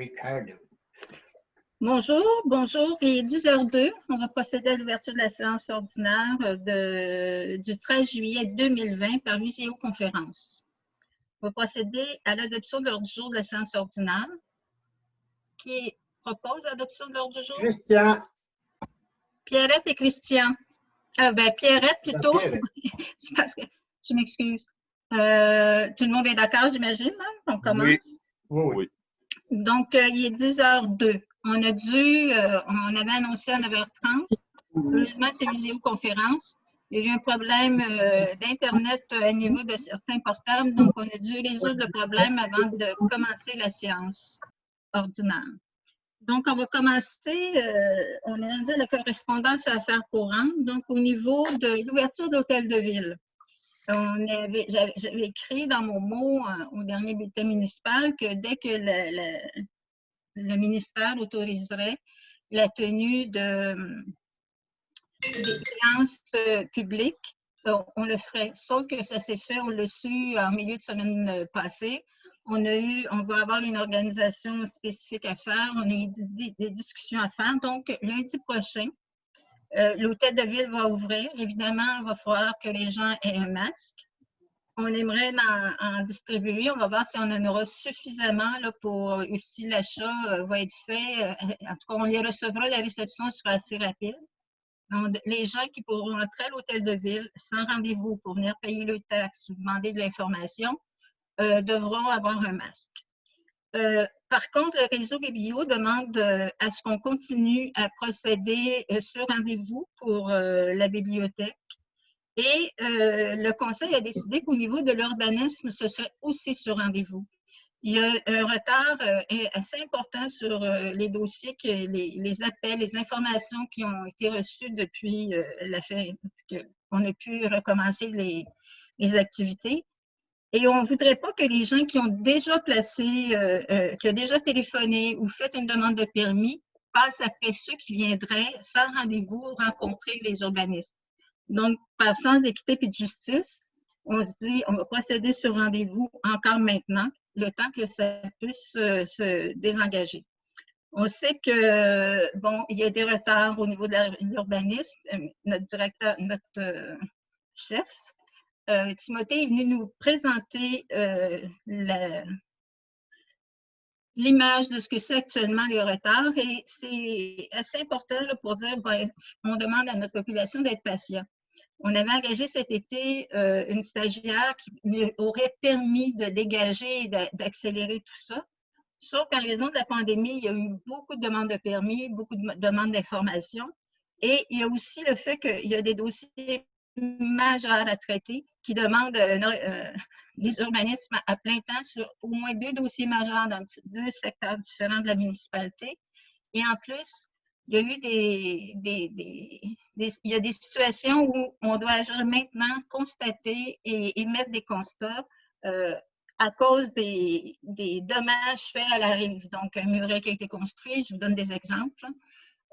Ricardo. Bonjour, bonjour. Il est 10h02. On va procéder à l'ouverture de la séance ordinaire du 13 juillet 2020 par visioconférence. On va procéder à l'adoption de l'ordre du jour de la séance ordinaire. Qui propose l'adoption de l'ordre du jour? Christian. Pierrette et Christian. Pierrette plutôt. Pierrette. C'est parce que je m'excuse. Tout le monde est d'accord, j'imagine? Hein? On commence? Oui. Donc, il est 10h02. On avait annoncé à 9h30. Heureusement, c'est visioconférence. Il y a eu un problème d'Internet au niveau de certains portables, donc on a dû résoudre le problème avant de commencer la séance ordinaire. Donc, on va commencer, on est rendu à la correspondance à affaires courantes, donc au niveau de l'ouverture d'hôtel de ville. J'avais écrit dans mon mot au dernier bulletin municipal que dès que le ministère autoriserait la tenue des séances publiques, on le ferait. Sauf que ça s'est fait, on l'a su en milieu de semaine passée. On va avoir une organisation spécifique à faire, on a eu des discussions à faire. Donc, lundi prochain, l'hôtel de ville va ouvrir. Évidemment, il va falloir que les gens aient un masque. On aimerait en distribuer. On va voir si on en aura suffisamment là, pour aussi l'achat va être fait. En tout cas, on les recevra. La réception sera assez rapide. Donc, les gens qui pourront entrer à l'hôtel de ville sans rendez-vous pour venir payer le taxe ou demander de l'information devront avoir un masque. Par contre, le réseau Biblio demande à ce qu'on continue à procéder sur rendez-vous pour la bibliothèque. Et le Conseil a décidé qu'au niveau de l'urbanisme, ce serait aussi sur rendez-vous. Il y a un retard assez important sur les dossiers, les appels, les informations qui ont été reçues depuis la fin, qu'on a pu recommencer les activités. Et on ne voudrait pas que les gens qui ont déjà placé, qui ont déjà téléphoné ou fait une demande de permis passent après ceux qui viendraient sans rendez-vous rencontrer les urbanistes. Donc, par sens d'équité et de justice, on se dit, on va procéder sur rendez-vous encore maintenant, le temps que ça puisse se désengager. On sait que, bon, il y a des retards au niveau de l'urbanisme. Notre directeur, notre chef, Timothée, est venu nous présenter l'image de ce que c'est actuellement les retards et c'est assez important là, pour dire, ben, on demande à notre population d'être patient. On avait engagé cet été une stagiaire qui nous aurait permis de dégager et d'accélérer tout ça. Sauf qu'en raison de la pandémie, il y a eu beaucoup de demandes de permis, beaucoup de demandes d'informations. Et il y a aussi le fait qu'il y a des dossiers majeurs à traiter qui demandent des urbanismes à plein temps sur au moins 2 dossiers majeurs dans 2 secteurs différents de la municipalité. Et en plus, il y a eu il y a des situations où on doit agir maintenant, constater et mettre des constats à cause des dommages faits à la rive. Donc, un muret qui a été construit, je vous donne des exemples,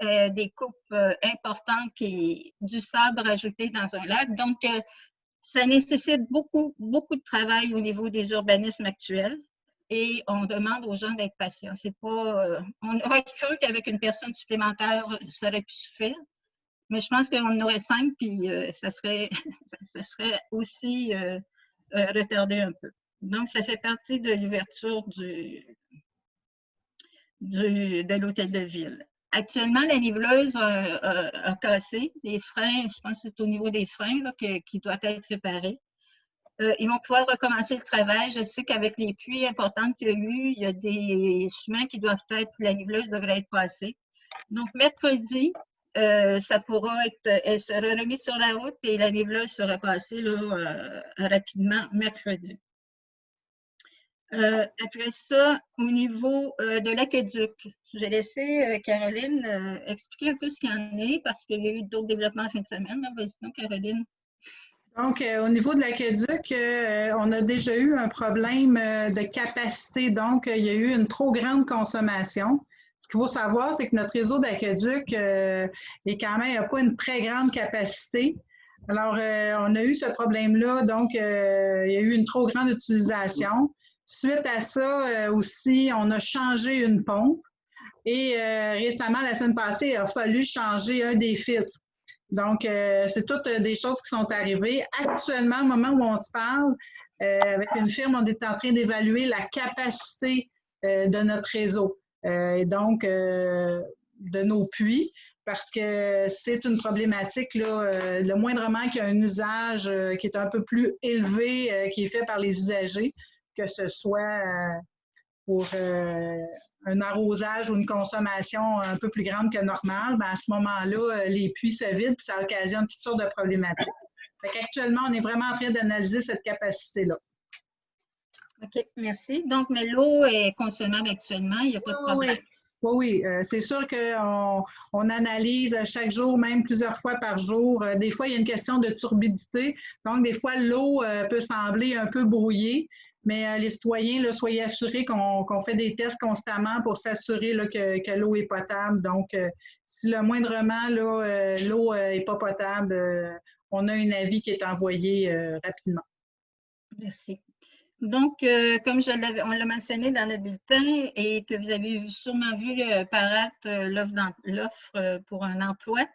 des coupes importantes, du sable rajouté dans un lac. Donc, ça nécessite beaucoup de travail au niveau des urbanismes actuels. Et on demande aux gens d'être patients. C'est pas, on aurait cru qu'avec une personne supplémentaire, ça aurait pu se faire. Mais je pense qu'on en aurait 5, puis ça serait aussi retardé un peu. Donc, ça fait partie de l'ouverture de l'hôtel de ville. Actuellement, la niveleuse a cassé. Les freins, je pense que c'est au niveau des freins là, qui doit être réparé. Ils vont pouvoir recommencer le travail. Je sais qu'avec les pluies importantes qu'il y a eu, il y a des chemins qui doivent être, la niveleuse devrait être passée. Donc, mercredi, ça pourra être, elle sera remise sur la route et la niveleuse sera passée là, rapidement mercredi. Après ça, au niveau de l'aqueduc, je vais laisser Caroline expliquer un peu ce qu'il y en est parce qu'il y a eu d'autres développements en fin de semaine. Vas-y donc, Caroline. Donc, au niveau de l'aqueduc, on a déjà eu un problème de capacité. Donc, il y a eu une trop grande consommation. Ce qu'il faut savoir, c'est que notre réseau d'aqueduc est quand même, n'a pas une très grande capacité. Alors, on a eu ce problème-là. Donc, il y a eu une trop grande utilisation. Suite à ça, aussi, on a changé une pompe et récemment, la semaine passée, il a fallu changer un des filtres. Donc, c'est toutes des choses qui sont arrivées. Actuellement, au moment où on se parle, avec une firme, on est en train d'évaluer la capacité de notre réseau et donc de nos puits, parce que c'est une problématique, là, le moindrement qu'il y a un usage qui est un peu plus élevé, qui est fait par les usagers, que ce soit pour un arrosage ou une consommation un peu plus grande que normale, ben à ce moment-là, les puits se vident et ça occasionne toutes sortes de problématiques. Actuellement, on est vraiment en train d'analyser cette capacité-là. OK, merci. Donc, mais l'eau est consommable actuellement, il n'y a pas de problème. Oui, c'est sûr qu'on analyse chaque jour, même plusieurs fois par jour. Des fois, il y a une question de turbidité. Donc, des fois, l'eau peut sembler un peu brouillée, mais les citoyens, là, soyez assurés qu'on fait des tests constamment pour s'assurer que l'eau est potable. Donc, si le moindrement, l'eau n'est pas potable, on a un avis qui est envoyé rapidement. Merci. Donc, comme on l'a mentionné dans le bulletin et que vous avez sûrement vu paraître l'offre pour un emploi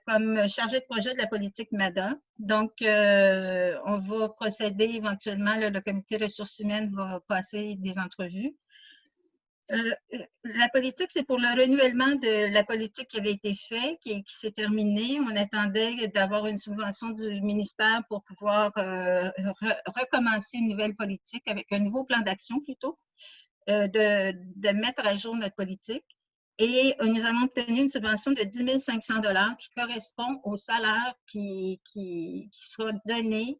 comme chargé de projet de la politique MADA. Donc, on va procéder éventuellement, le comité ressources humaines va passer des entrevues. La politique, c'est pour le renouvellement de la politique qui avait été faite, qui s'est terminée. On attendait d'avoir une subvention du ministère pour pouvoir recommencer une nouvelle politique avec un nouveau plan d'action plutôt, de mettre à jour notre politique. Et nous avons obtenu une subvention de 10 500 $ qui correspond au salaire qui sera donné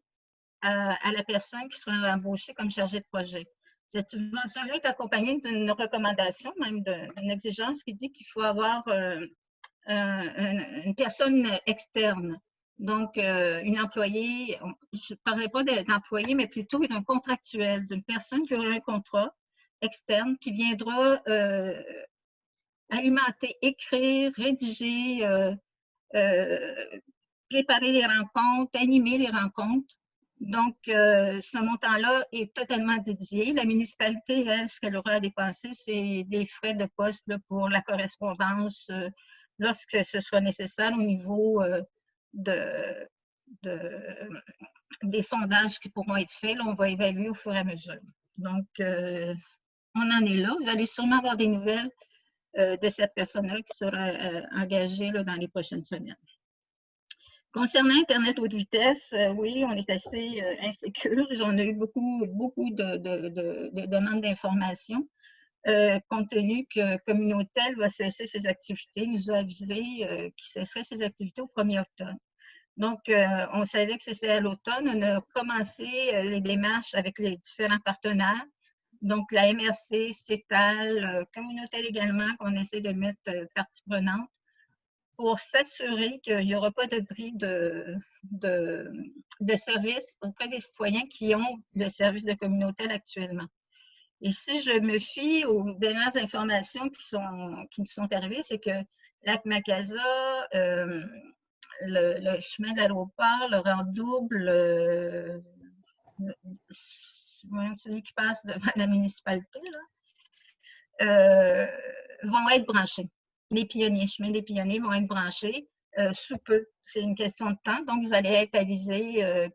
à la personne qui sera embauchée comme chargée de projet. Cette subvention-là est accompagnée d'une recommandation, même d'une exigence qui dit qu'il faut avoir une personne externe. Donc, une employée, je ne parlerai pas d'employé, mais plutôt d'un contractuel, d'une personne qui aura un contrat externe qui viendra alimenter, écrire, rédiger, préparer les rencontres, animer les rencontres. Donc, ce montant-là est totalement dédié. La municipalité, elle, ce qu'elle aura à dépenser, c'est des frais de poste là, pour la correspondance lorsque ce sera nécessaire au niveau des sondages qui pourront être faits. Là, on va évaluer au fur et à mesure. Donc, on en est là. Vous allez sûrement avoir des nouvelles de cette personne-là qui sera engagée là, dans les prochaines semaines. Concernant Internet haute vitesse, oui, on est assez insécure. J'en ai eu beaucoup de demandes d'informations. Compte tenu que Communautel va cesser ses activités, nous a avisé qu'il cesserait ses activités au 1er octobre. Donc, on savait que c'était à l'automne. On a commencé les démarches avec les différents partenaires. Donc, la MRC, CETAL, Communautel également, qu'on essaie de mettre partie prenante, pour s'assurer qu'il n'y aura pas de bris de service auprès des citoyens qui ont le service de Communautel actuellement. Et si je me fie aux dernières informations qui nous sont arrivées, c'est que Lac-Macasa, le chemin de l'aéroport, le rang double, celui qui passe devant la municipalité, là, vont être branchés. Les pionniers, chemin des pionniers vont être branchés sous peu. C'est une question de temps. Donc, vous allez être avisé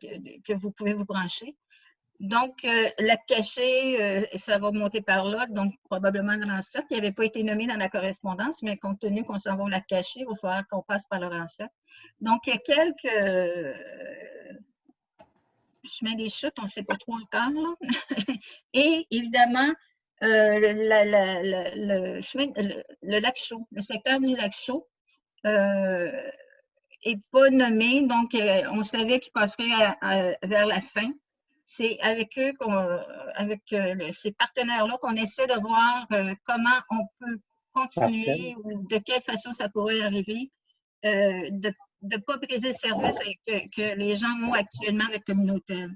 que vous pouvez vous brancher. Donc, la cachée, ça va monter par là. Donc, probablement dans l'Ancêtre, qui n'avait pas été nommé dans la correspondance, mais compte tenu qu'on s'en va au lac caché, il va falloir qu'on passe par le Ancêtre. Donc, il y a quelques chemins des chutes, on ne sait pas trop encore. Là. Et évidemment, le lac Chaud, le secteur du lac Chaud n'est pas nommé, donc on savait qu'il passerait vers la fin. C'est avec eux, avec ces partenaires-là, qu'on essaie de voir comment on peut continuer ou de quelle façon ça pourrait arriver, de ne pas briser le service que les gens ont actuellement avec Communautel.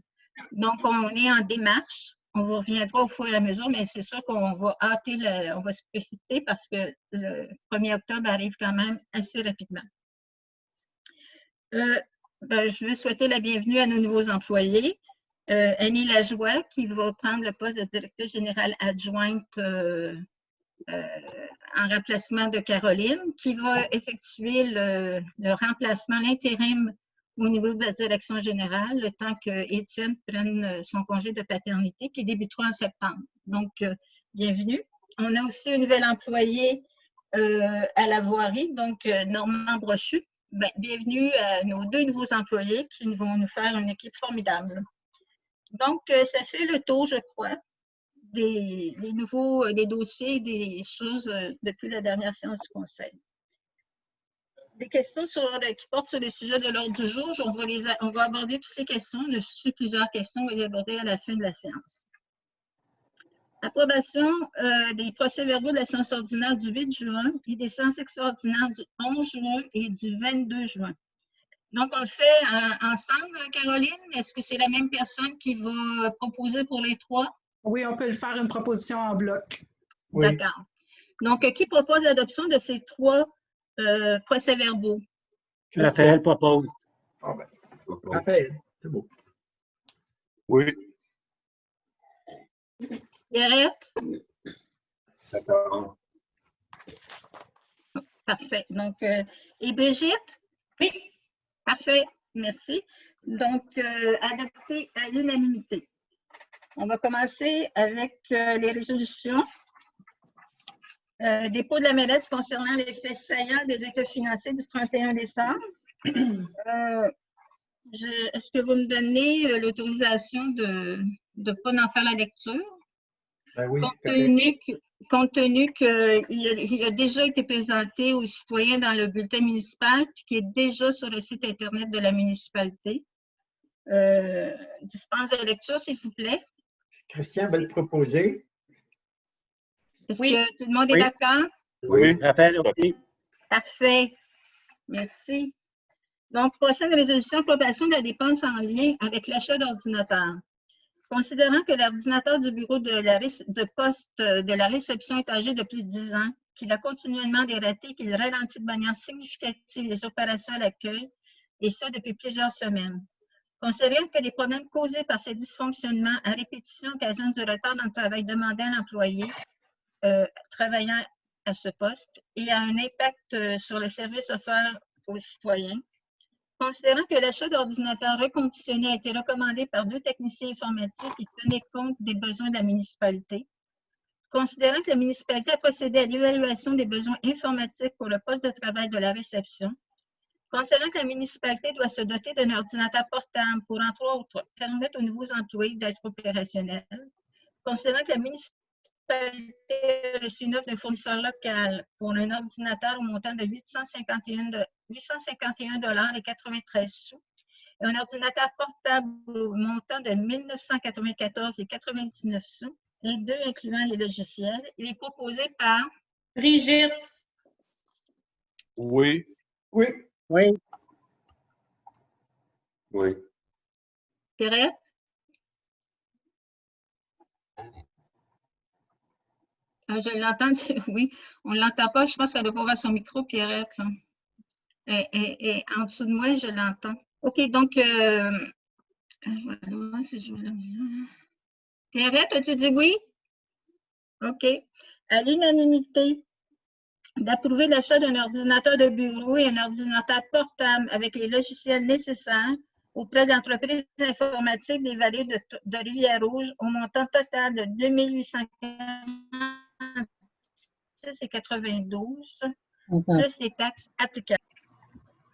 Donc, on est en démarche. On vous reviendra au fur et à mesure, mais c'est sûr qu'on va hâter, on va se précipiter parce que le 1er octobre arrive quand même assez rapidement. Je veux souhaiter la bienvenue à nos nouveaux employés. Annie Lajoie, qui va prendre le poste de directrice générale adjointe en remplacement de Caroline, qui va effectuer le remplacement, l'intérim au niveau de la direction générale, le temps que Étienne prenne son congé de paternité qui débutera en septembre. Donc, bienvenue. On a aussi un nouvel employé à la voirie, donc Normand Brochu. Ben, bienvenue à nos 2 nouveaux employés qui vont nous faire une équipe formidable. Donc, ça fait le tour, je crois, des dossiers, des choses depuis la dernière séance du Conseil. Des questions qui portent sur les sujets de l'ordre du jour, on va aborder toutes les questions. On a reçu plusieurs questions élaborées à la fin de la séance. Approbation des procès-verbaux de la séance ordinaire du 8 juin et des séances extraordinaires du 11 juin et du 22 juin. Donc, on le fait ensemble, Caroline. Est-ce que c'est la même personne qui va proposer pour les 3? Oui, on peut le faire une proposition en bloc. Oui. D'accord. Donc, qui propose l'adoption de ces 3 procès-verbaux? Raphaël propose. Ah ben, Raphaël, c'est beau. Oui. Pierrette? D'accord. Parfait. Donc, et Brigitte? Oui. Parfait. Merci. Donc, adopté à l'unanimité. On va commencer avec les résolutions. Dépôt de la MEDES concernant les faits saillants des états financiers du 31 décembre. Est-ce que vous me donnez l'autorisation de ne pas en faire la lecture? Ben oui, compte tenu qu'il a déjà été présenté aux citoyens dans le bulletin municipal puis qui est déjà sur le site Internet de la municipalité. Dispense de lecture, s'il vous plaît. Christian va le proposer. Est-ce que tout le monde est d'accord? Oui, Raphaël, OK. Parfait. Merci. Donc, prochaine résolution, approbation de la dépense en lien avec l'achat d'ordinateurs. Considérant que l'ordinateur du bureau de poste de la réception est âgé de plus de 10 ans, qu'il a continuellement des ratés, qu'il ralentit de manière significative les opérations à l'accueil, et ce depuis plusieurs semaines. Considérant que les problèmes causés par ces dysfonctionnements à répétition occasionnent du retard dans le travail demandé à l'employé travaillant à ce poste et a un impact sur le service offert aux citoyens. Considérant que l'achat d'ordinateurs reconditionnés a été recommandé par 2 techniciens informatiques qui tenaient compte des besoins de la municipalité. Considérant que la municipalité a procédé à l'évaluation des besoins informatiques pour le poste de travail de la réception. Considérant que la municipalité doit se doter d'un ordinateur portable pour, entre autres, permettre aux nouveaux employés d'être opérationnels. Considérant que la municipalité a reçu une offre d'un fournisseur local pour un ordinateur au montant de 851,93 $, et un ordinateur portable au montant de 1994,99 $, les 2 incluant les logiciels. Il est proposé par Brigitte. Oui. Oui. Oui. Oui. Pierrette. Je l'entends dire oui. On ne l'entend pas. Je pense qu'elle doit pas voir son micro, Pierrette. Là. Et en dessous de moi, je l'entends. OK, donc, Pierrette, as-tu dit oui? OK. À l'unanimité, d'approuver l'achat d'un ordinateur de bureau et un ordinateur portable avec les logiciels nécessaires auprès de l'entreprise informatique des Vallées de Rivière-Rouge au montant total de 2 846,92 $, plus les taxes applicables.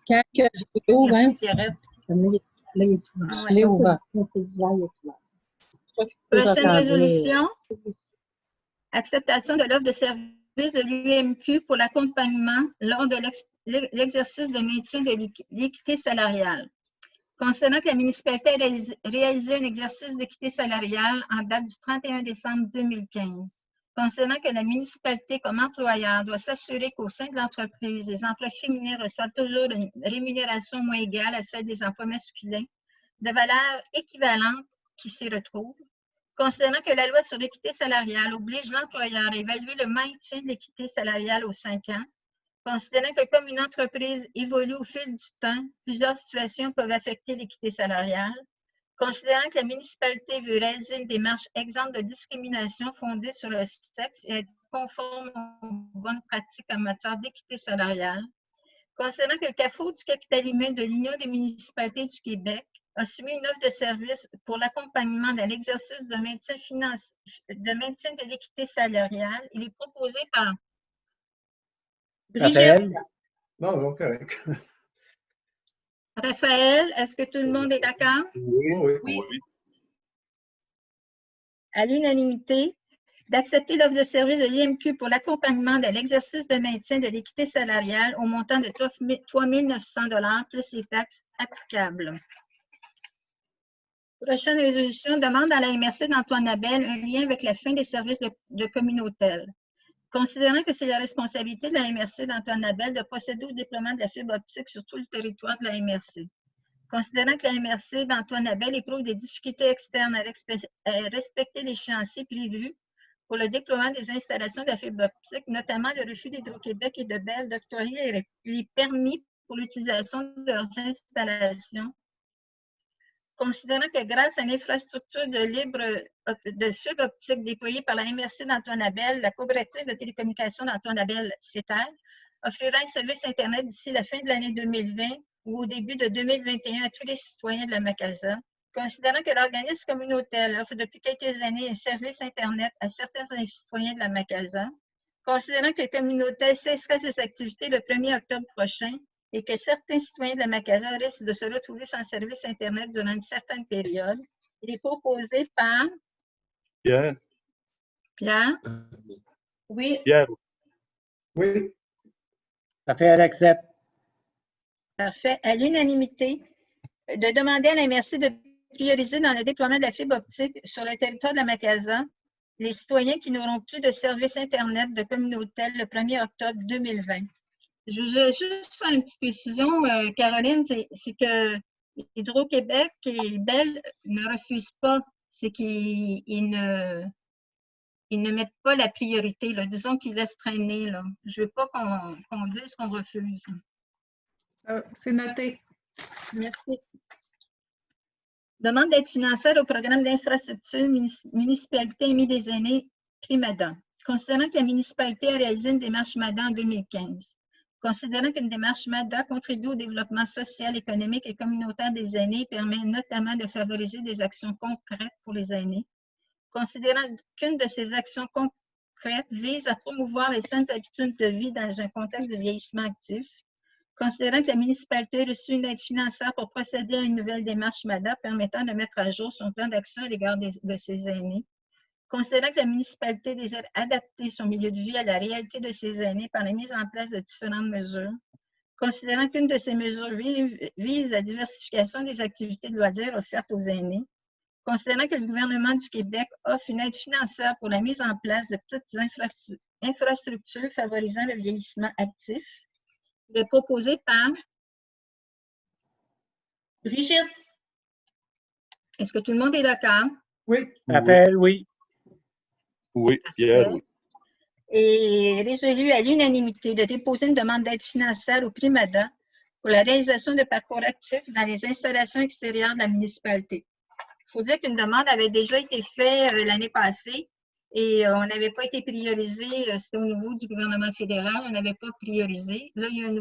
Quand je l'ouvre, hein? Pierrette. Là, il est tout. Je l'ai ouvert. Prochaine résolution. Acceptation de l'offre de service de l'UMQ pour l'accompagnement lors de l'exercice de maintien de l'équité salariale. Concernant que la municipalité a réalisé un exercice d'équité salariale en date du 31 décembre 2015. Concernant que la municipalité, comme employeur, doit s'assurer qu'au sein de l'entreprise, les emplois féminins reçoivent toujours une rémunération moins égale à celle des emplois masculins, de valeur équivalente qui s'y retrouvent. Considérant que la loi sur l'équité salariale oblige l'employeur à évaluer le maintien de l'équité salariale aux 5 ans, considérant que comme une entreprise évolue au fil du temps, plusieurs situations peuvent affecter l'équité salariale, Considérant que la municipalité veut réaliser une démarche exempte de discrimination fondée sur le sexe et être conforme aux bonnes pratiques en matière d'équité salariale. Considérant que le CAFO du capital humain de l'Union des municipalités du Québec a soumis une offre de service pour l'accompagnement dans l'exercice de maintien de l'équité salariale. Il est proposé par Brigitte. Raphaël? Bon, correct. Raphaël, est-ce que tout le monde est d'accord? Oui. À l'unanimité, d'accepter l'offre de service de l'IMQ pour l'accompagnement de l'exercice de maintien de l'équité salariale au montant de 3 900 $ plus les taxes applicables. Prochaine résolution, demande à la MRC d'Antoine Abel un lien avec la fin des services de communautaire. Considérant que c'est la responsabilité de la MRC d'Antoine Abel de procéder au déploiement de la fibre optique sur tout le territoire de la MRC. Considérant que la MRC d'Antoine Abel éprouve des difficultés externes à respecter l'échéancier prévu pour le déploiement des installations de la fibre optique, notamment le refus d'Hydro-Québec et de Bell d'octroyer les permis pour l'utilisation de leurs installations. Considérant que grâce à une infrastructure de fibre optique déployée par la MRC d'Antoine Abel, la coopérative de télécommunications d'Antoine Abel, CETAL, offrira un service Internet d'ici la fin de l'année 2020 ou au début de 2021 à tous les citoyens de la Macasa. Considérant que l'organisme communautaire offre depuis quelques années un service Internet à certains citoyens de la Macasa, considérant que le communautaire cessera ses activités le 1er octobre prochain et que certains citoyens de la Macasa risquent de se retrouver sans service Internet durant une certaine période, il est proposé par Pierre. Pierre. Oui. Pierre. Oui. Raphaël accepte. Parfait. À l'unanimité, de demander à la MRC de prioriser dans le déploiement de la fibre optique sur le territoire de la Macasa les citoyens qui n'auront plus de service Internet de communautaire le 1er octobre 2020. Je veux juste faire une petite précision, Caroline, c'est que Hydro-Québec et Bell ne refusent pas, c'est qu'ils ne mettent pas la priorité, là. Disons qu'ils laissent traîner. Là. Je ne veux pas qu'on dise qu'on refuse. C'est noté. Merci. Demande d'aide financière au programme d'infrastructure municipalité Amis des aînés, PRIMADA. Considérant que la municipalité a réalisé une démarche MADA en 2015. Considérant qu'une démarche MADA contribue au développement social, économique et communautaire des aînés et permet notamment de favoriser des actions concrètes pour les aînés. Considérant qu'une de ces actions concrètes vise à promouvoir les saines habitudes de vie dans un contexte de vieillissement actif. Considérant que la municipalité a reçu une aide financière pour procéder à une nouvelle démarche MADA permettant de mettre à jour son plan d'action à l'égard de ses aînés. Considérant que la municipalité désire adapter son milieu de vie à la réalité de ses aînés par la mise en place de différentes mesures. Considérant qu'une de ces mesures vise la diversification des activités de loisirs offertes aux aînés. Considérant que le gouvernement du Québec offre une aide financière pour la mise en place de petites infrastructures favorisant le vieillissement actif. Il est proposé par Brigitte. Est-ce que tout le monde est d'accord? Oui. Raphaël, oui. Oui, Pierre, oui. Et résolu à l'unanimité de déposer une demande d'aide financière au PRIMADA pour la réalisation de parcours actifs dans les installations extérieures de la municipalité. Il faut dire qu'une demande avait déjà été faite l'année passée et on n'avait pas été priorisé, c'était au niveau du gouvernement fédéral, on n'avait pas priorisé. Là, il y a un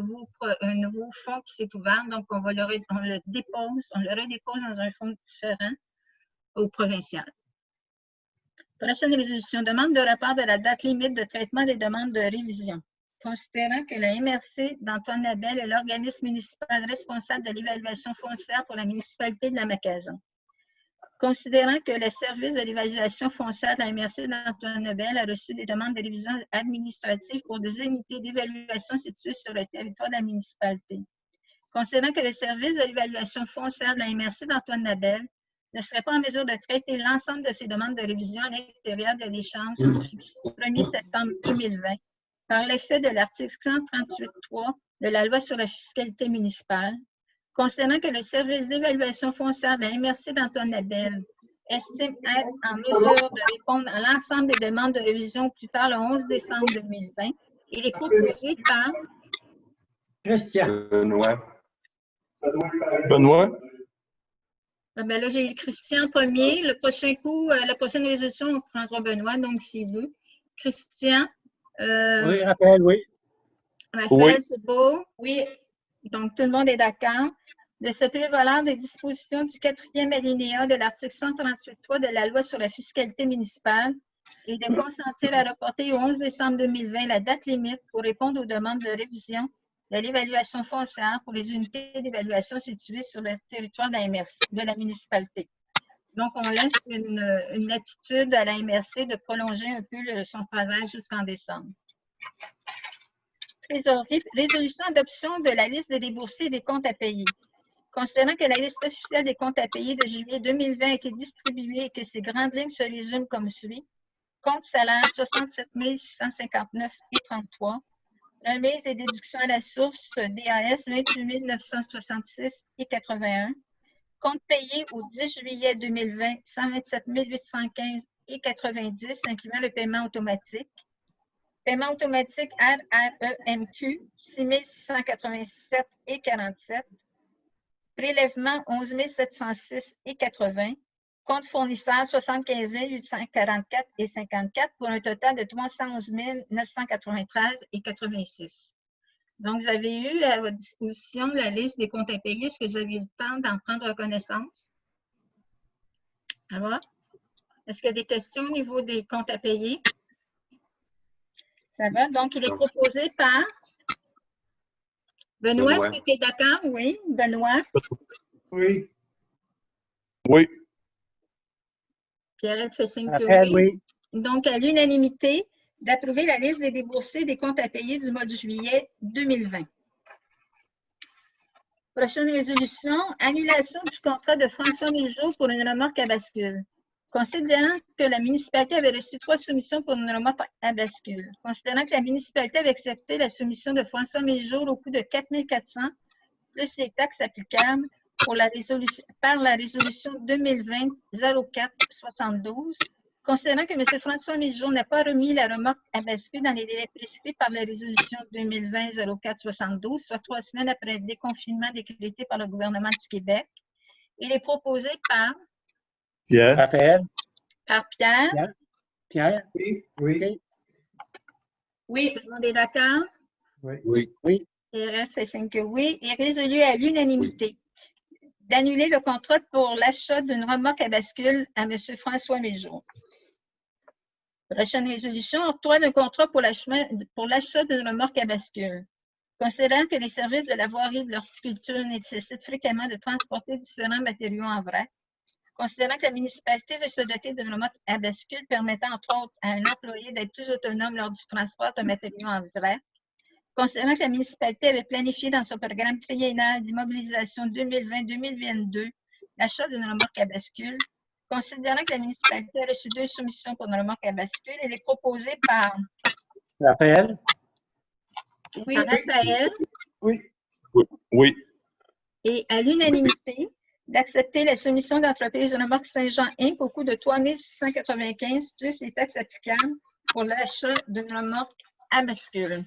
nouveau fonds qui s'est ouvert, donc on le redépose dans un fonds différent au provincial. Prochaine résolution, demande de rapport de la date limite de traitement des demandes de révision. Considérant que la MRC d'Antoine Abel est l'organisme municipal responsable de l'évaluation foncière pour la municipalité de la Macasa. Considérant que le service de l'évaluation foncière de la MRC d'Antoine Abel a reçu des demandes de révision administrative pour des unités d'évaluation situées sur le territoire de la municipalité. Considérant que le service de l'évaluation foncière de la MRC d'Antoine Abel ne serait pas en mesure de traiter l'ensemble de ces demandes de révision à l'intérieur de l'échéance fixée au 1er septembre 2020 par l'effet de l'article 138.3 de la loi sur la fiscalité municipale, considérant que le service d'évaluation foncière de la MRC d'Antoine Abel estime être en mesure de répondre à l'ensemble des demandes de révision au plus tard le 11 décembre 2020, il est proposé par Christian. Benoît. Ben là, j'ai eu Christian en premier. Le prochain coup, la prochaine résolution, on prendra Benoît, donc s'il veut. Christian. Oui, Raphaël, oui. Raphaël, Oui. c'est beau. Oui. Donc, tout le monde est d'accord. De se prévaloir des dispositions du 4e alinéa de l'article 138.3 de la loi sur la fiscalité municipale et de consentir à reporter au 11 décembre 2020 la date limite pour répondre aux demandes de révision de l'évaluation foncière pour les unités d'évaluation situées sur le territoire de la municipalité. Donc, on laisse une attitude à la MRC de prolonger un peu son travail jusqu'en décembre. Trésorerie, résolution d'adoption de la liste des déboursés et des comptes à payer. Considérant que la liste officielle des comptes à payer de juillet 2020 a été distribuée et que ces grandes lignes se résument comme suit. Compte salaire 67 659,33. Remise et déductions à la source DAS 28 966,81. Compte payé au 10 juillet 2020 127 815,90, incluant le paiement automatique. Paiement automatique RREMQ 6 687,47. Prélèvement 11 706,80. Compte fournisseur 75 844,54 pour un total de 311 993,86. Donc, vous avez eu à votre disposition la liste des comptes à payer. Est-ce que vous avez eu le temps d'en prendre connaissance? Ça va? Est-ce qu'il y a des questions au niveau des comptes à payer? Ça va? Donc, il est proposé par Benoît. Est-ce que tu es d'accord? Oui, Benoît. Oui. Oui. Pierre fait signe que Raphaël, oui. oui. Donc, à l'unanimité, d'approuver la liste des déboursés des comptes à payer du mois de juillet 2020. Prochaine résolution, annulation du contrat de François Migeot pour une remorque à bascule. Considérant que la municipalité avait reçu 3 soumissions pour une remorque à bascule. Considérant que la municipalité avait accepté la soumission de François Migeot au coût de 4 400 plus les taxes applicables pour par la résolution 2020-04-72, considérant que M. François Migeot n'a pas remis la remorque à bascule dans les délais prescrits par la résolution 2020-04-72, soit 3 semaines après le déconfinement décrété par le gouvernement du Québec, il est proposé par Pierre. Raphaël. Par Pierre. Pierre. Oui. Oui. Oui. Tout le monde est d'accord? Oui. Oui. TRF fait signe que oui. Et résolu à l'unanimité d'annuler le contrat pour l'achat d'une remorque à bascule à M. François Migeot. Prochaine résolution, octroi d'un contrat pour l'achat d'une remorque à bascule. Considérant que les services de la voirie et de l'horticulture nécessitent fréquemment de transporter différents matériaux en vrac, considérant que la municipalité veut se doter d'une remorque à bascule permettant entre autres à un employé d'être plus autonome lors du transport de matériaux en vrac, considérant que la municipalité avait planifié dans son programme triennal d'immobilisation 2020-2022 l'achat d'une remorque à bascule, considérant que la municipalité a reçu 2 soumissions pour une remorque à bascule, elle est proposée par Raphaël. Oui. Par Raphaël. Oui. Oui. Et à l'unanimité, d'accepter la soumission d'entreprise de remorque Saint-Jean Inc. au coût de 3 695 plus les taxes applicables pour l'achat d'une remorque à bascule.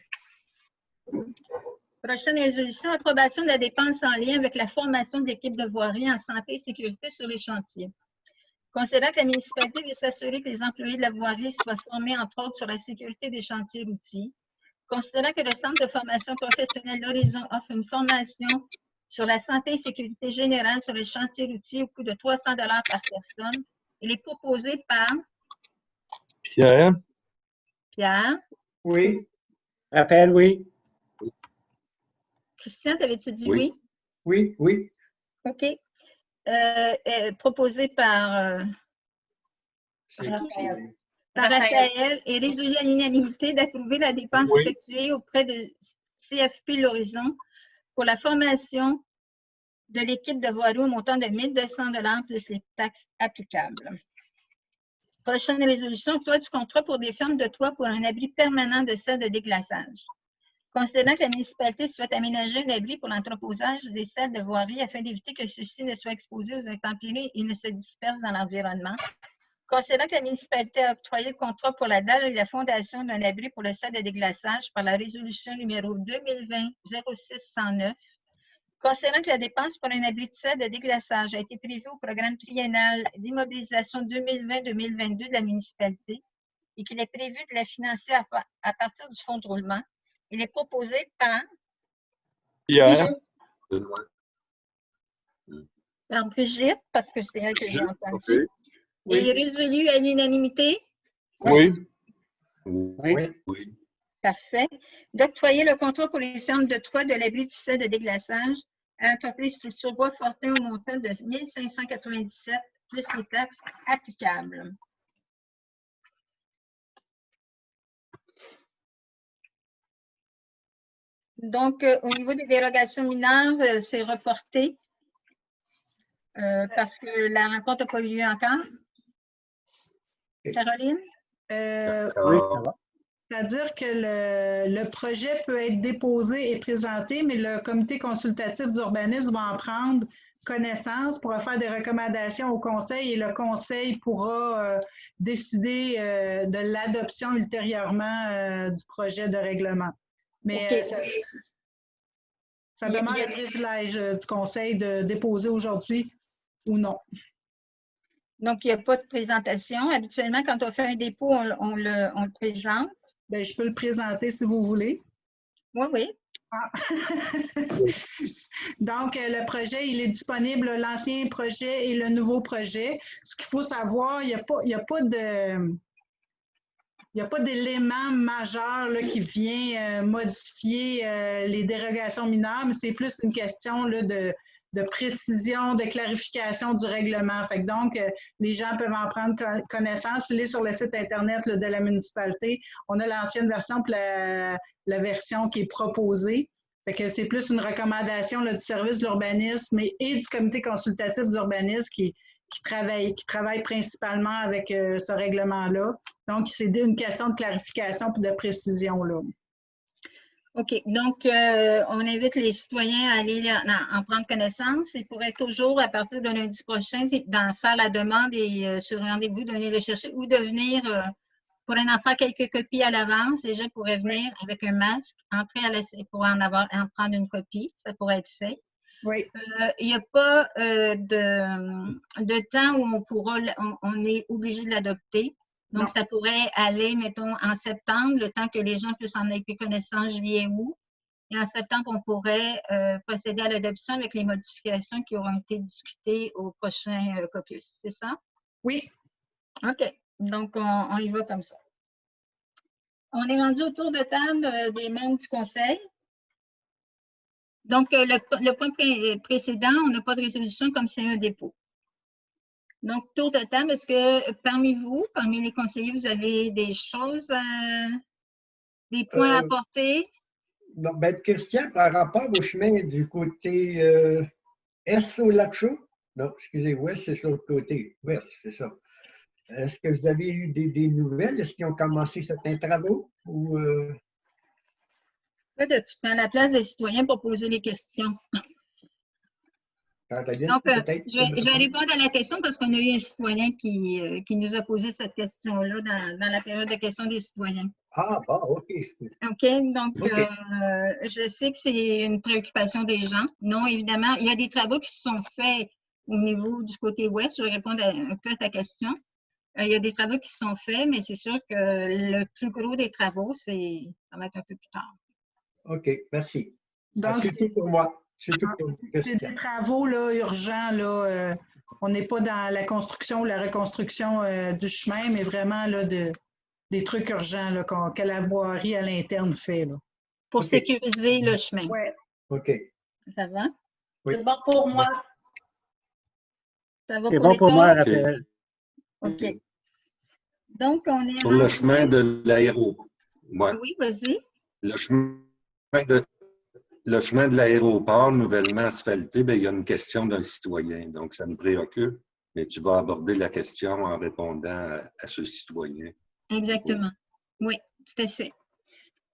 Prochaine résolution, approbation de la dépense en lien avec la formation de l'équipe de voirie en santé et sécurité sur les chantiers. Considérant que la municipalité veut s'assurer que les employés de la voirie soient formés, entre autres, sur la sécurité des chantiers routiers. Considérant que le Centre de formation professionnelle L'Horizon offre une formation sur la santé et sécurité générale sur les chantiers routiers au coût de 300 $ par personne, il est proposé par Pierre. Pierre. Oui. Raphaël, oui. Christian, t'avais-tu dit oui? Oui. Oui. OK. Proposé par Raphaël et résolu à l'unanimité d'approuver la dépense effectuée auprès de CFP L'Horizon pour la formation de l'équipe de voirie au montant de 1 200 $ plus les taxes applicables. Prochaine résolution, octroi du contrat pour des fermes de toit pour un abri permanent de sel de déglaçage. Considérant que la municipalité souhaite aménager un abri pour l'entreposage des selles de voirie afin d'éviter que ceux-ci ne soient exposés aux intempéries et ne se dispersent dans l'environnement. Considérant que la municipalité a octroyé le contrat pour la dalle et la fondation d'un abri pour le sel de déglaçage par la résolution numéro 2020-06-109. Considérant que la dépense pour un abri de serre de déglaçage a été prévue au programme triennal d'immobilisation 2020-2022 de la municipalité et qu'il est prévu de la financer à partir du fonds de roulement, il est proposé Pierre, par Brigitte, parce que c'est elle que j'ai entendu, OK. et résolu à l'unanimité. Oui. Oui. Parfait. D'octroyer le contrat pour les fermes de Troyes de l'abri du sel de déglaçage à l'entreprise Structure Bois Fortin au montant de 1 597 plus les taxes applicables. Donc, au niveau des dérogations mineures, c'est reporté parce que la rencontre n'a pas eu lieu encore. Caroline? Oui, ça va. C'est-à-dire que le projet peut être déposé et présenté, mais le comité consultatif d'urbanisme va en prendre connaissance, pourra faire des recommandations au conseil et le conseil pourra décider de l'adoption ultérieurement du projet de règlement. Mais ça demeure un privilège du conseil de déposer aujourd'hui ou non. Donc, il n'y a pas de présentation. Habituellement, quand on fait un dépôt, on le présente. Bien, je peux le présenter si vous voulez. Oui, oui. Ah. Donc, le projet, il est disponible, l'ancien projet et le nouveau projet. Ce qu'il faut savoir, il n'y a pas d'élément majeur là, qui vient modifier les dérogations mineures, mais c'est plus une question là, de précision, de clarification du règlement. Fait que donc, les gens peuvent en prendre connaissance. Il est sur le site Internet là, de la municipalité. On a l'ancienne version et la version qui est proposée. Fait que c'est plus une recommandation là, du service de l'urbanisme et du comité consultatif d'urbanisme qui travaille principalement avec ce règlement-là. Donc, c'est une question de clarification et de précision, là. OK. Donc, on invite les citoyens à aller en prendre connaissance. Ils pourraient toujours, à partir de lundi prochain, d'en faire la demande et sur rendez-vous, de venir le chercher ou de venir, pourraient en faire quelques copies à l'avance. Les gens pourraient venir avec un masque, entrer pour en prendre une copie. Ça pourrait être fait. Oui. Il n'y a pas de temps où on est obligé de l'adopter. Donc, ça pourrait aller, mettons, en septembre, le temps que les gens puissent en avoir connaissance juillet, août. Et en septembre, on pourrait procéder à l'adoption avec les modifications qui auront été discutées au prochain caucus. C'est ça? Oui. OK. Donc, on y va comme ça. On est rendu au tour de table des membres du conseil. Donc, le point précédent, on n'a pas de résolution comme c'est un dépôt. Donc, tour de table, est-ce que parmi les conseillers, vous avez des choses, des points à apporter? Non, ben, Christian, par rapport au chemin du côté est au lac Chaud, non, excusez, ouest, c'est sur l'autre côté. Ouest, c'est ça. Est-ce que vous avez eu des nouvelles? Est-ce qu'ils ont commencé certains travaux? Ou, Tu prends la place des citoyens pour poser les questions. Caroline, Donc, peut-être? je vais répondre à la question parce qu'on a eu un citoyen qui nous a posé cette question-là dans la période de questions des citoyens. Ah, bon, OK. OK, donc, je sais que c'est une préoccupation des gens. Non, évidemment, il y a des travaux qui se sont faits au niveau du côté ouest. Je vais répondre un peu à ta question. Il y a des travaux qui se sont faits, mais c'est sûr que le plus gros des travaux, ça va être un peu plus tard. OK, merci. Donc, c'est tout pour moi. C'est tout pour c'est des travaux là, urgents. Là, on n'est pas dans la construction ou la reconstruction du chemin, mais vraiment là, des trucs urgents là, que la voirie à l'interne fait. Là. Pour sécuriser le chemin. Oui. OK. Ça va? Oui. C'est bon pour moi. Ça va C'est pour bon les pour moi, autres? Raphaël. OK. Donc, on est sur le chemin de l'aéroport. Ouais. Oui, vas-y. Le chemin de l'aéroport nouvellement asphalté, bien, il y a une question d'un citoyen. Donc, ça me préoccupe, mais tu vas aborder la question en répondant à ce citoyen. Exactement. Oui, tout à fait.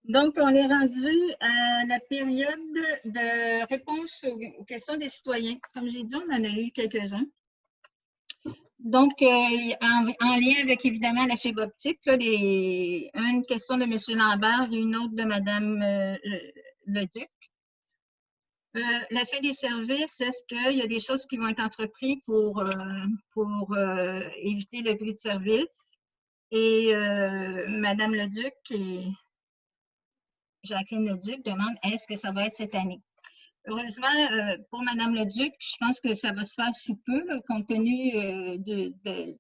Donc, on est rendu à la période de réponse aux questions des citoyens. Comme j'ai dit, on en a eu quelques-uns. Donc, en lien avec, évidemment, la fibre optique, là, une question de M. Lambert et une autre de Mme Leduc. La fin des services, est-ce qu'il y a des choses qui vont être entreprises pour éviter le bris de service? Et Mme Leduc et Jacqueline Leduc demandent est-ce que ça va être cette année? Heureusement, pour Mme Leduc, je pense que ça va se faire sous peu, là, compte tenu du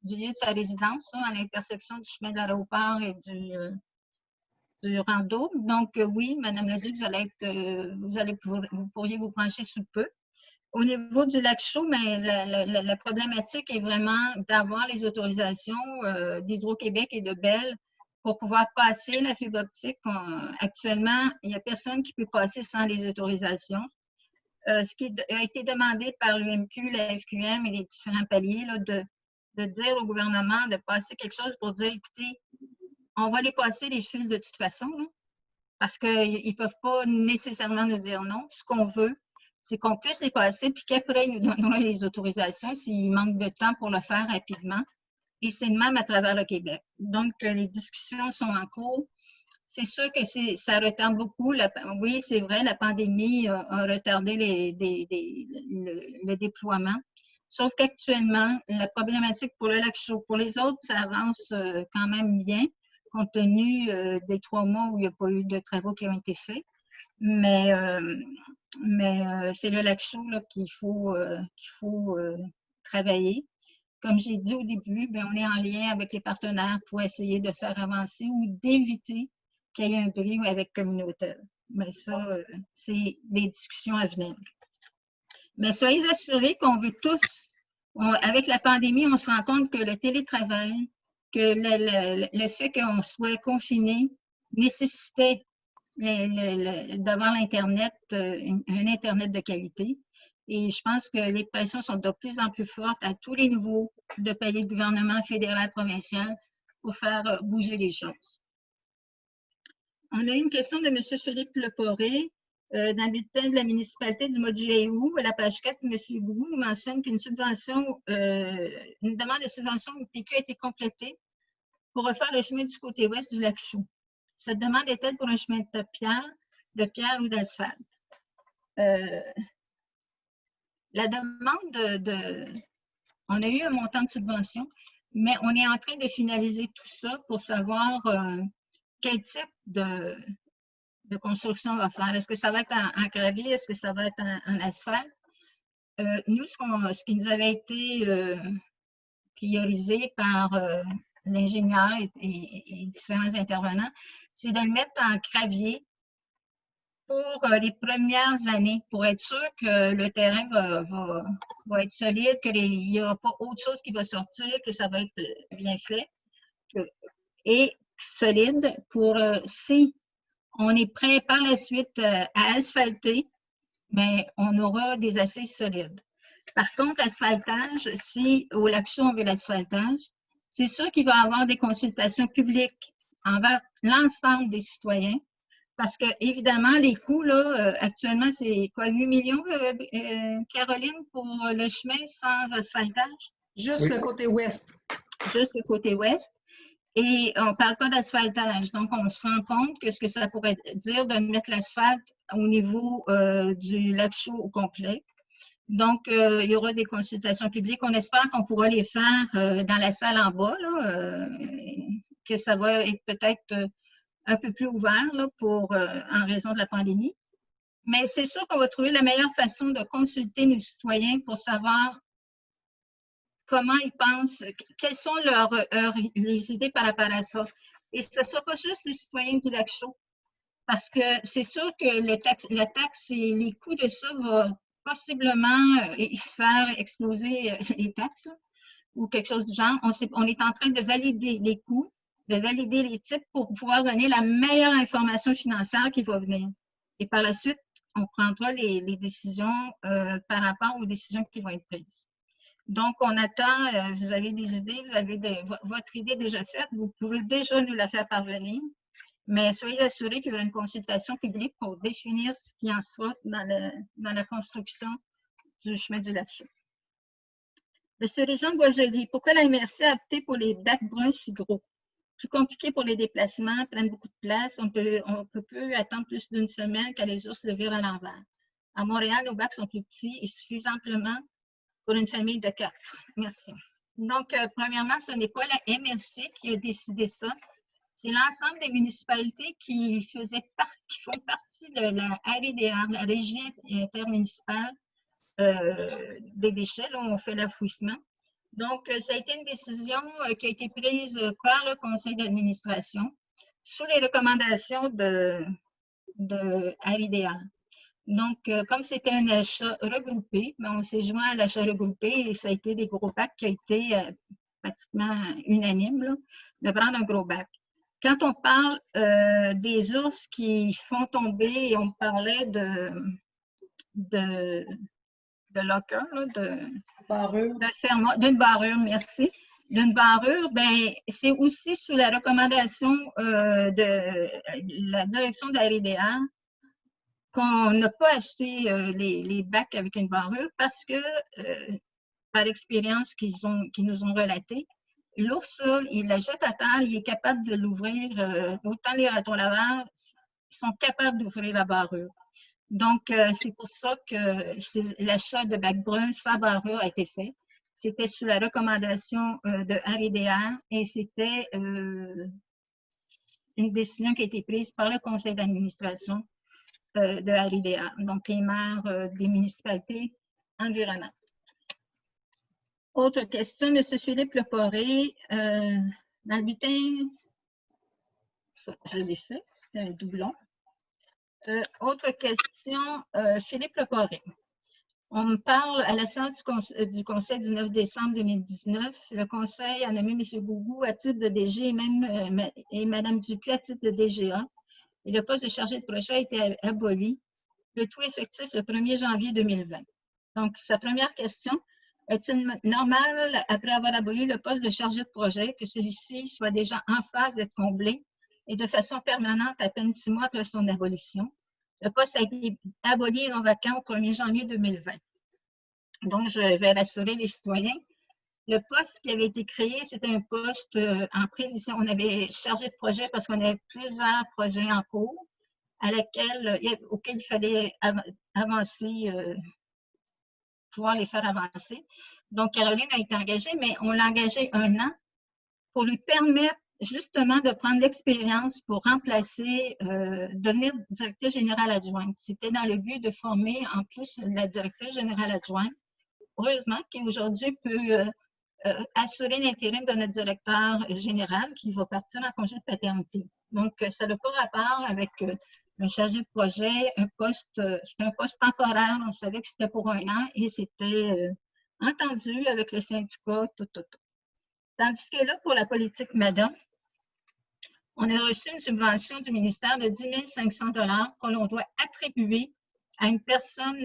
lieu de sa résidence, là, à l'intersection du chemin de l'aéroport et du rando. Donc, oui, Mme Leduc, vous pourriez vous pencher sous peu. Au niveau du lac Chaux, mais la problématique est vraiment d'avoir les autorisations d'Hydro-Québec et de Bell pour pouvoir passer la fibre optique. Actuellement, il n'y a personne qui peut passer sans les autorisations. Ce qui a été demandé par l'UMQ, la FQM et les différents paliers, là, de dire au gouvernement de passer quelque chose pour dire, écoutez, on va les passer les fils de toute façon, là, parce qu'ils ne peuvent pas nécessairement nous dire non. Ce qu'on veut, c'est qu'on puisse les passer, puis qu'après, ils nous donneront les autorisations s'il manque de temps pour le faire rapidement. Et c'est le même à travers le Québec. Donc, les discussions sont en cours. C'est sûr que ça retarde beaucoup. Oui, c'est vrai, la pandémie a retardé le déploiement. Sauf qu'actuellement, la problématique pour le lac Chaux, pour les autres, ça avance quand même bien, compte tenu des 3 mois où il n'y a pas eu de travaux qui ont été faits. Mais c'est le lac Chaux qu'il faut travailler. Comme j'ai dit au début, bien, on est en lien avec les partenaires pour essayer de faire avancer ou d'éviter qu'il y ait un bris avec communautaire. Mais ça, c'est des discussions à venir. Mais soyez assurés qu'on veut tous, avec la pandémie, on se rend compte que le télétravail, que le fait qu'on soit confiné nécessitait d'avoir l'Internet, un Internet de qualité. Et je pense que les pressions sont de plus en plus fortes à tous les niveaux de paliers de gouvernement fédéral, provincial, pour faire bouger les choses. On a eu une question de M. Philippe Leporé. Dans le bulletin de la municipalité du mois de juillet août, à la page 4, M. Bougou mentionne qu'une subvention, une demande de subvention au TQ a été complétée pour refaire le chemin du côté ouest du lac Chaux. Cette demande est-elle pour un chemin de pierre ou d'asphalte? La demande on a eu un montant de subvention, mais on est en train de finaliser tout ça pour savoir quel type de construction on va faire. Est-ce que ça va être en gravier? Est-ce que ça va être en asphalte? Nous, ce qui nous avait été priorisé par l'ingénieur et différents intervenants, c'est de le mettre en gravier pour les premières années, pour être sûr que le terrain va être solide, qu'il n'y aura pas autre chose qui va sortir, que ça va être bien fait et solide pour si on est prêt par la suite à asphalter, mais on aura des assises solides. Par contre, l'asphaltage, si au lac Chaux on veut l'asphaltage, c'est sûr qu'il va y avoir des consultations publiques envers l'ensemble des citoyens. Parce que, évidemment, les coûts, là, actuellement, c'est quoi, 8 millions, Caroline, pour le chemin sans asphaltage? Juste le côté ouest. Juste le côté ouest. Et on ne parle pas d'asphaltage. Donc, on se rend compte que ce que ça pourrait dire de mettre l'asphalte au niveau du lac Chaux au complet. Donc, il y aura des consultations publiques. On espère qu'on pourra les faire dans la salle en bas, là, que ça va être peut-être un peu plus ouvert là, en raison de la pandémie. Mais c'est sûr qu'on va trouver la meilleure façon de consulter nos citoyens pour savoir comment ils pensent, quelles sont les idées par rapport à ça. Et ce ne sera pas juste les citoyens du lac Chaux, parce que c'est sûr que la taxe et les coûts de ça vont possiblement faire exploser les taxes ou quelque chose du genre. On est en train de valider les coûts, de valider les types pour pouvoir donner la meilleure information financière qui va venir. Et par la suite, on prendra les décisions par rapport aux décisions qui vont être prises. Donc, on attend, vous avez des idées, vous avez votre idée déjà faite, vous pouvez déjà nous la faire parvenir, mais soyez assurés qu'il y aura une consultation publique pour définir ce qui en sera dans la construction du chemin du lac Chaux. Monsieur Régent Boisjoli, pourquoi la MRC a opté pour les bacs bruns si gros? Plus compliqué pour les déplacements, prennent beaucoup de place. On peut attendre plus d'une semaine quand les ours le virent à l'envers. À Montréal, nos bacs sont plus petits et suffisent amplement pour une famille de 4. Merci. Donc, premièrement, ce n'est pas la MRC qui a décidé ça. C'est l'ensemble des municipalités qui font partie de la RIDR, la Régie intermunicipale des déchets, là où on fait l'enfouissement. Donc, ça a été une décision qui a été prise par le conseil d'administration sous les recommandations de RIDR. Donc, comme c'était un achat regroupé, on s'est joint à l'achat regroupé et ça a été des gros bacs qui a été pratiquement unanime là, de prendre un gros bac. Quand on parle des ours qui font tomber, et on parlait de locker, d'une barrure, merci. D'une barrure, ben, c'est aussi sous la recommandation de la direction de la RIDR qu'on n'a pas acheté les bacs avec une barrure parce que, par expérience qu'ils nous ont relaté, l'ours, il la jette à terre, il est capable de l'ouvrir. Autant les ratons laveurs sont capables d'ouvrir la barrure. Donc, c'est pour ça que l'achat de bacs bruns sans barrure a été fait. C'était sous la recommandation de RIDR et c'était une décision qui a été prise par le conseil d'administration de RIDR, donc les maires des municipalités environnantes. Autre question, M. Philippe Leporé, dans le bulletin, ça, je l'ai fait, c'est un doublon. Autre question, Philippe Leporé. On me parle à la séance du Conseil du 9 décembre 2019, le Conseil a nommé M. Bougou à titre de DG et Mme Dupuis à titre de DGA. Et le poste de chargé de projet a été aboli, le tout effectif le 1er janvier 2020. Donc, sa première question, est-il normal, après avoir aboli le poste de chargé de projet, que celui-ci soit déjà en phase d'être comblé et de façon permanente à peine 6 mois après son abolition? Le poste a été aboli et non vacant au 1er janvier 2020. Donc, je vais rassurer les citoyens. Le poste qui avait été créé, c'était un poste en prévision. On avait chargé de projet parce qu'on avait plusieurs projets en cours auxquels il fallait avancer, pouvoir les faire avancer. Donc, Caroline a été engagée, mais on l'a engagée 1 an pour lui permettre justement de prendre l'expérience pour remplacer, devenir directrice générale adjointe. C'était dans le but de former en plus la directrice générale adjointe, heureusement, qui aujourd'hui peut assurer l'intérim de notre directeur général qui va partir en congé de paternité. Donc, ça n'a pas rapport avec un chargé de projet, c'était un poste temporaire, on savait que c'était pour 1 an et c'était entendu avec le syndicat, tout. Tandis que là, pour la politique MADA, on a reçu une subvention du ministère de 10 500 $ que l'on doit attribuer à une personne,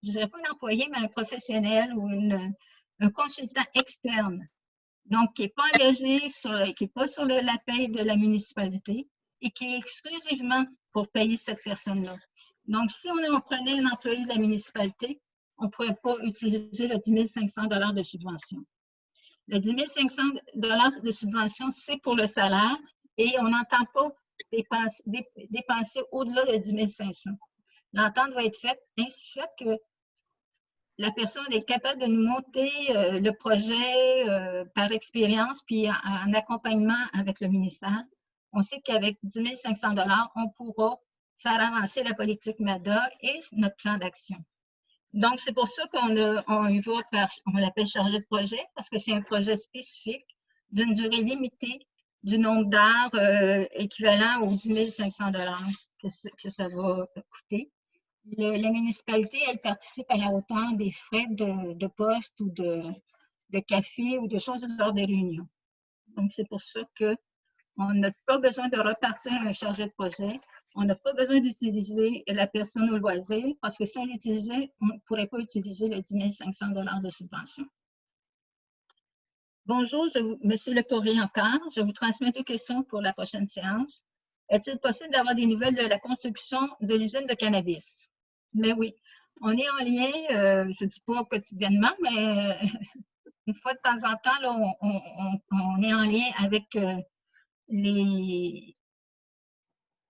je ne dirais pas un employé, mais un professionnel ou un consultant externe. Donc, qui n'est pas engagé, qui n'est pas sur la paie de la municipalité et qui est exclusivement pour payer cette personne-là. Donc, si on prenait un employé de la municipalité, on ne pourrait pas utiliser le 10 500 $ de subvention. Le 10 500 $ de subvention, c'est pour le salaire et on n'entend pas dépenser au-delà de 10 500 $. L'entente va être faite ainsi faite que la personne est capable de nous monter le projet par expérience puis en accompagnement avec le ministère. On sait qu'avec 10 500 $, on pourra faire avancer la politique MADA et notre plan d'action. Donc, c'est pour ça qu'on on l'appelle chargé de projet, parce que c'est un projet spécifique d'une durée limitée du nombre d'heures équivalent aux 10 500 $ que ça va coûter. La municipalité, elle participe à la hauteur des frais de poste ou de café ou de choses de l'ordre des réunions. Donc, c'est pour ça qu'on n'a pas besoin de repartir un chargé de projet. On n'a pas besoin d'utiliser la personne au loisir parce que si on l'utilisait, on ne pourrait pas utiliser le 10 500 $ de subvention. Bonjour, M. Leporé encore. Je vous transmets 2 questions pour la prochaine séance. Est-il possible d'avoir des nouvelles de la construction de l'usine de cannabis? Mais oui, on est en lien, je ne dis pas quotidiennement, mais une fois de temps en temps, là, on est en lien avec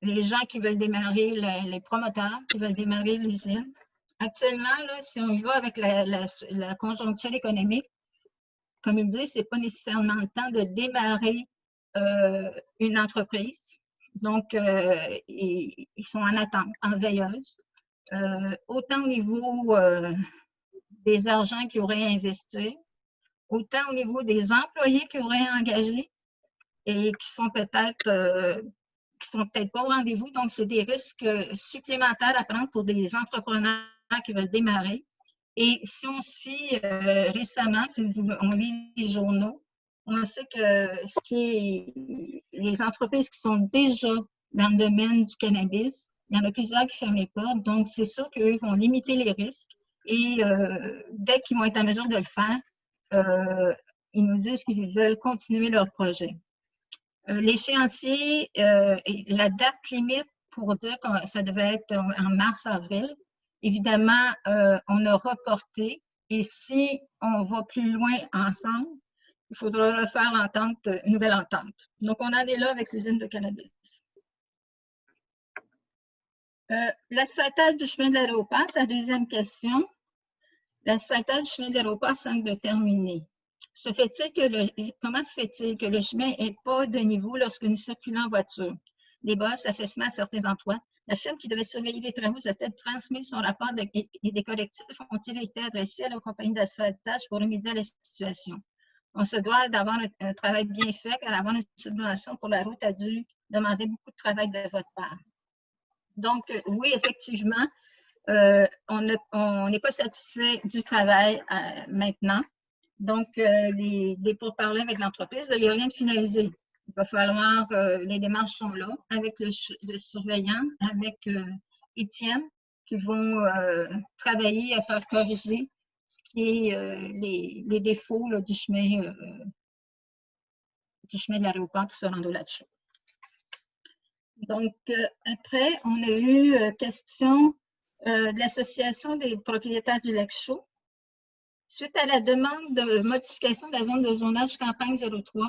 les gens qui veulent démarrer, les promoteurs qui veulent démarrer l'usine. Actuellement, là, si on y va avec la conjoncture économique, comme il dit, ce n'est pas nécessairement le temps de démarrer une entreprise. Donc, ils sont en attente, en veilleuse. Autant au niveau des argents qu'ils auraient investis, autant au niveau des employés qu'ils auraient engagés et qui sont peut-être pas au rendez-vous. Donc, c'est des risques supplémentaires à prendre pour des entrepreneurs qui veulent démarrer. Et si on se fie récemment, si on lit les journaux, on sait que les entreprises qui sont déjà dans le domaine du cannabis, il y en a plusieurs qui ferment les portes. Donc, c'est sûr qu'eux vont limiter les risques. Et dès qu'ils vont être en mesure de le faire, ils nous disent qu'ils veulent continuer leur projet. L'échéancier, la date limite pour dire que ça devait être en mars-avril, évidemment, on a reporté. Et si on va plus loin ensemble, il faudra refaire une nouvelle entente. Donc, on en est là avec l'usine de cannabis. L'asphaltage du chemin de l'aéroport, c'est la deuxième question. L'asphaltage du chemin de l'aéroport semble terminé. Comment se fait-il que le chemin n'ait pas de niveau lorsque nous circulons en voiture? Les bosses, affaissements à certains endroits. La firme qui devait surveiller les travaux a-t-elle transmis son rapport et des correctifs ont-ils été adressés à la compagnie d'asphaltage pour remédier à la situation? On se doit d'avoir un travail bien fait car avoir une subvention pour la route a dû demander beaucoup de travail de votre part. Donc, oui, effectivement, on n'est pas satisfait du travail maintenant. Donc, les pourparlers avec l'entreprise, il n'y a rien de finalisé. Il va falloir, les démarches sont là, avec le surveillant, avec Étienne, qui vont travailler à faire corriger ce qui est les défauts là, du chemin de l'aéroport pour se rendre là-dessus. Donc, après, on a eu question de l'Association des propriétaires du lac Chaux. Suite à la demande de modification de la zone de zonage campagne 03,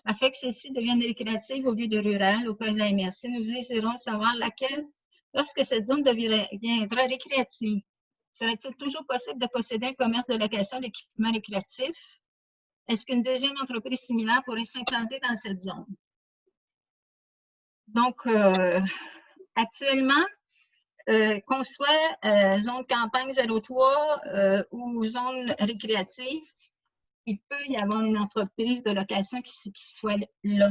afin que celle-ci devienne récréative au lieu de rurale auprès de la MRC, nous désirons savoir laquelle, lorsque cette zone deviendra récréative, serait-il toujours possible de posséder un commerce de location d'équipements récréatifs? Est-ce qu'une deuxième entreprise similaire pourrait s'implanter dans cette zone? Donc, actuellement, qu'on soit zone campagne 03 ou zone récréative, il peut y avoir une entreprise de location qui soit là.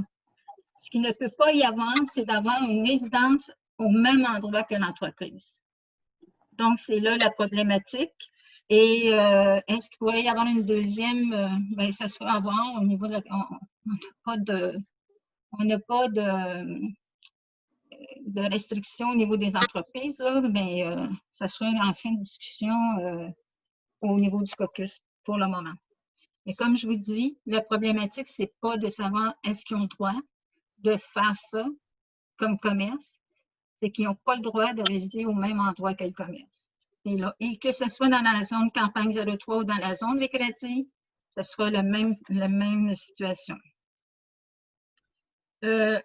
Ce qui ne peut pas y avoir, c'est d'avoir une résidence au même endroit que l'entreprise. Donc, c'est là la problématique. Et est-ce qu'il pourrait y avoir une deuxième? Bien, ça sera à voir au niveau de on n'a pas de restrictions au niveau des entreprises, là, mais ça sera en fin de discussion au niveau du caucus pour le moment. Mais comme je vous dis, la problématique, c'est pas de savoir est-ce qu'ils ont le droit de faire ça comme commerce, c'est qu'ils n'ont pas le droit de résider au même endroit que le commerce. Et que ce soit dans la zone campagne 03 ou dans la zone récréative, ce sera la même situation. On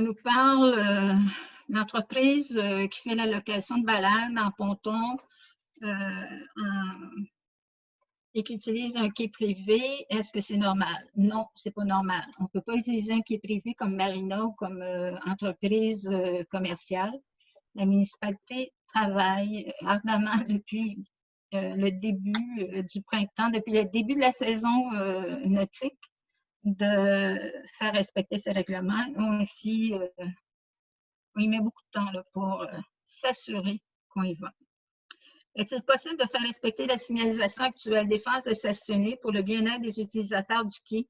nous parle d'entreprise qui fait la location de balades en ponton et qui utilise un quai privé. Est-ce que c'est normal? Non, c'est pas normal. On ne peut pas utiliser un quai privé comme marina ou comme entreprise commerciale. La municipalité travaille ardemment depuis le début du printemps, depuis le début de la saison nautique, de faire respecter ces règlements. On y met beaucoup de temps là, pour s'assurer qu'on y va. Est-il possible de faire respecter la signalisation actuelle des phases de stationner pour le bien-être des utilisateurs du quai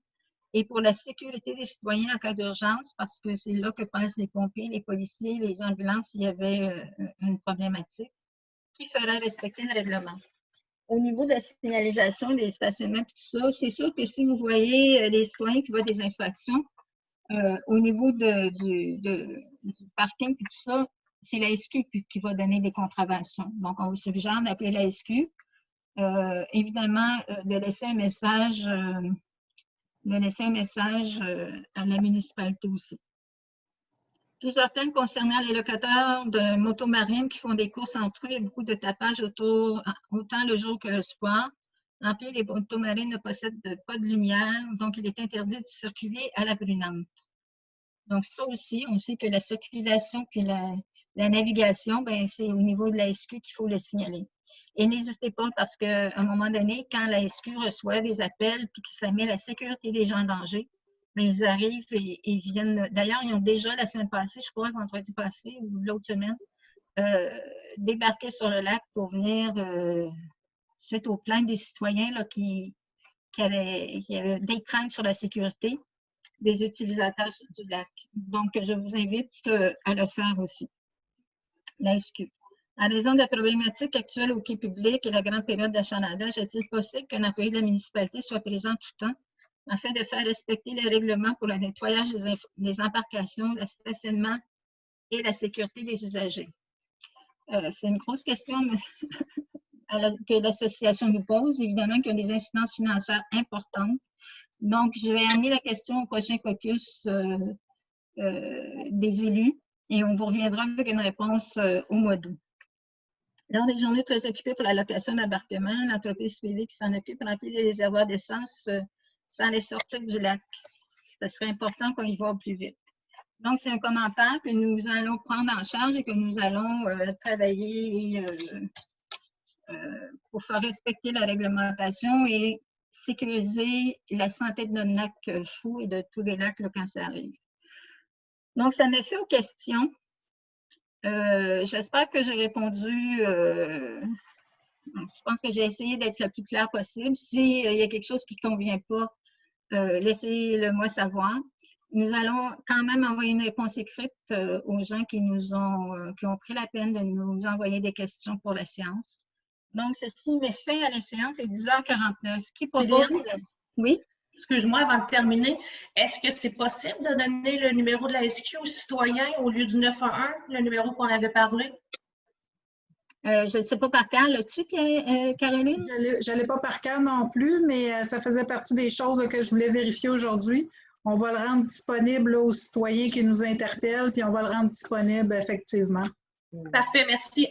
et pour la sécurité des citoyens en cas d'urgence, parce que c'est là que passent les pompiers, les policiers, les ambulances s'il y avait une problématique, qui ferait respecter le règlement? Au niveau de la signalisation des stationnements, tout ça, c'est sûr que si vous voyez les citoyens qui voient des infractions, au niveau du parking et tout ça, c'est la SQ qui va donner des contraventions. Donc, on vous suggère d'appeler la SQ. Évidemment, de laisser un message à la municipalité aussi. Plusieurs plaintes concernant les locataires de motomarines qui font des courses entre eux. Il y a beaucoup de tapage autour, autant le jour que le soir. En plus, les motomarines ne possèdent pas de lumière, donc il est interdit de circuler à la brunante. Donc, ça aussi, on sait que la circulation puis la navigation, ben, c'est au niveau de la SQ qu'il faut le signaler. Et n'hésitez pas parce qu'à un moment donné, quand la SQ reçoit des appels puis que ça met la sécurité des gens en danger, bien, ils arrivent et ils viennent. D'ailleurs, ils ont déjà la semaine passée, je crois, vendredi passé ou l'autre semaine, débarqué sur le lac pour venir, suite aux plaintes des citoyens là, qui avaient des craintes sur la sécurité des utilisateurs du lac. Donc, je vous invite à le faire aussi. La SQ. En raison de la problématique actuelle au quai public et la grande période d'achalandage, est-il possible qu'un employé de la municipalité soit présent tout le temps afin de faire respecter les règlements pour le nettoyage des embarcations, le stationnement et la sécurité des usagers? C'est une grosse question que l'association nous pose. Évidemment qu'il y a des incidences financières importantes. Donc, je vais amener la question au prochain caucus des élus et on vous reviendra avec une réponse au mois d'août. Lors des journées très occupées pour la location d'embarquement, l'entreprise privée qui s'en occupe remplit les réservoirs d'essence sans les sortir du lac. Ce serait important qu'on y va au plus vite. Donc, c'est un commentaire que nous allons prendre en charge et que nous allons travailler pour faire respecter la réglementation et sécuriser la santé de notre lac Chou et de tous les lacs là, quand ça arrive. Donc, ça m'a fait aux questions. J'espère que j'ai répondu. Je pense que j'ai essayé d'être le plus clair possible. S'il y a quelque chose qui ne convient pas, laissez-le-moi savoir. Nous allons quand même envoyer une réponse écrite aux gens qui ont pris la peine de nous envoyer des questions pour la séance. Donc, ceci met fin à la séance, c'est 10h49. Qui propose? Oui? Excuse-moi, avant de terminer, est-ce que c'est possible de donner le numéro de la SQ aux citoyens au lieu du 911, le numéro qu'on avait parlé? Je ne sais pas par cœur. L'as-tu, Caroline? Je ne l'ai pas par cœur non plus, mais ça faisait partie des choses là, que je voulais vérifier aujourd'hui. On va le rendre disponible là, aux citoyens qui nous interpellent, puis on va le rendre disponible effectivement. Parfait, merci.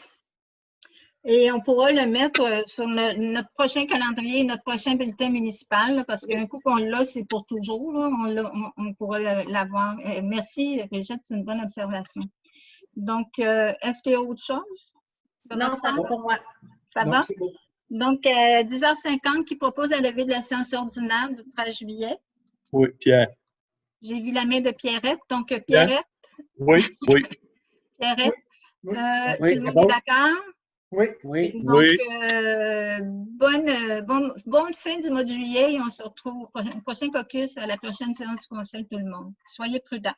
Et on pourra le mettre sur notre prochain calendrier, notre prochain bulletin municipal, là, parce qu'un coup qu'on l'a, c'est pour toujours. Là, on pourra l'avoir. Merci, Brigitte, c'est une bonne observation. Donc, est-ce qu'il y a autre chose? Non, ça va pour moi. Ça va? Bon. Donc, 10h50, qui propose la levée de la séance ordinaire du 13 juillet? Oui, Pierre. J'ai vu la main de Pierrette. Donc, Pierrette? Oui, oui. Pierrette? Oui. Tout le monde est d'accord? Oui, oui. Donc, oui. Bonne fin du mois de juillet et on se retrouve au prochain caucus à la prochaine séance du Conseil, tout le monde. Soyez prudents.